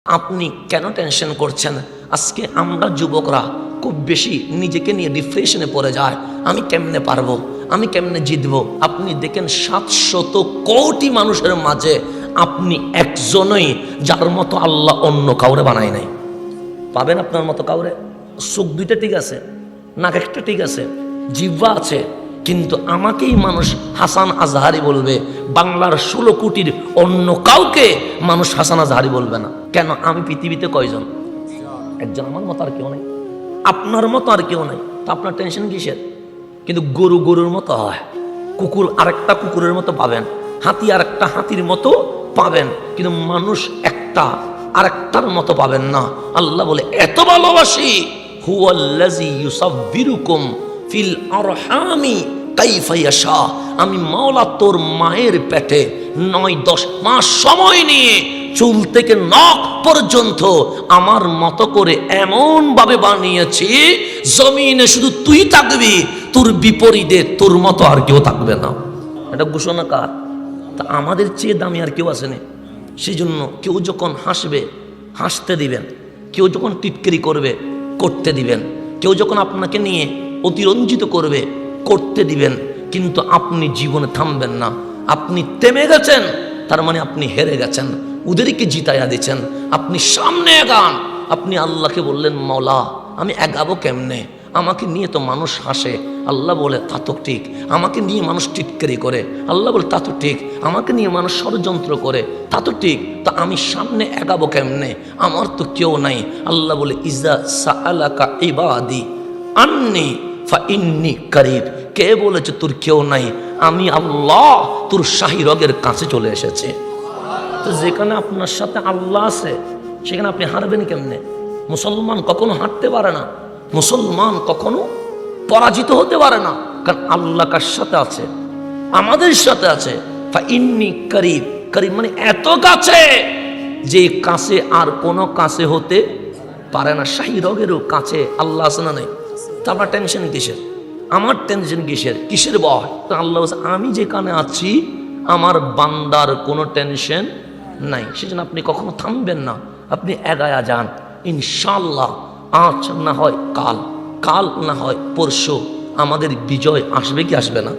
আপনি কেন টেনশন করছেন? আজকে আমরা যুবকরা খুব বেশি নিজেকে নিয়ে ডিপ্রেশনে পড়ে যায়। আমি কেমনে পারবো, আমি কেমনে জিতবো। আপনি দেখেন 700 কোটি মানুষের মাঝে আপনি একজনই যার মতো আল্লাহ অন্য কাউরে বানায় নাই। পাবেন আপনার মতো কাউরে? চোখ দুইটা ঠিক আছে, নাক একটা ঠিক আছে, জিহ্বা আছে, কিন্তু আমাকেই মানুষ হাসান আজহারি বলবে। বাংলার 16 কোটির অন্য কাউকে মানুষ হাসান আজহারি বলবে না। কেন? আমি পৃথিবীতে কয়জন? একজন। আমার মতো আর কেউ নাই, আপনার মতো আর কেউ নাই। তা আপনার টেনশন কিসের? কিন্তু গরু গরুর মতো হয়, কুকুর আরেকটা কুকুরের মতো পাবেন, হাতি আরেকটা হাতির মতো পাবেন, কিন্তু মানুষ একটা আরেকটার মতো পাবেন না। আল্লাহ বলে এত ভালোবাসি, হুয়াল্লাযী ইউসাব্বিরুকুম ফিল আরহামি কাইফা ইয়াশা। আমি মাওলা তোর মায়ের পেটে 9-10 মাস সময় নিয়ে চুল থেকে নখ পর্যন্ত আমার মতো করে এমন ভাবে বানিয়েছি, জমিনে শুধু তুই থাকবি, তোর বিপরীতে তোর মতো আর কেউ থাকবে না। এটা ঘোষণা কার? তা আমাদের চেয়ে দামি আর কেউ আসেনি। সেই জন্য কেউ যখন হাসবে হাসতে দিবেন, কেউ যখন টিটকারি করবে করতে দিবেন, কেউ যখন আপনাকে নিয়ে অতিরঞ্জিত করবে করতে দিবেন, কিন্তু আপনি জীবনে থামবেন না। আপনি থেমে গেছেন তার মানে আপনি হেরে গেছেন, ওদেরকে জিতাইয়া দিচ্ছেন। আপনি সামনে এগান। আপনি আল্লাহকে বললেন, মাওলা আমি এগাবো কেমনে? আমাকে নিয়ে তো মানুষ হাসে। আল্লাহ বলে তা তো ঠিক। আমাকে নিয়ে মানুষ টিটকারি করে। আল্লাহ বলে তা তো ঠিক। আমাকে নিয়ে মানুষ ষড়যন্ত্র করে, তা তো ঠিক। তা আমি সামনে এগাবো কেমনে? আমার তো কেউ নাই। আল্লাহ বলে ইজা সাআলাকা ইবাদি আন্নি ফাইন্নি কারিব। কে বলেছে তোর কেউ নাই? আমি আল্লাহ তোর শাহী রগের কাছে চলে এসেছে। তো যেখানে আপনার সাথে আল্লাহ আছে সেখানে আপনি হারবেন কেমনে? মুসলমান কখনো হারতে পারে না, মুসলমান কখনো পরাজিত হতে পারে না, কারণ আল্লাহ কার সাথে আছে? আমাদের সাথে আছে। ফাইন্নি কারিব। কারিব মানে এত কাছে যে কাছে আর কোনো কাছে হতে পারে না। শাহী রগেরও কাছে আল্লাহ আছে না নাই? তা আপনার টেনশন কিসের? আমার টেনশন কিসের? কিসের ভয়? তো আল্লাহ বলছে আমি যেখানে আছি আমার বান্দার কোনো টেনশন নাই। সেজন্য আপনি কখনো থামবেন না, আপনি এগায়া যান। ইনশাআল্লাহ আজ না হয় কাল, কাল না হয় পরশু আমাদের বিজয় আসবে কি আসবে না?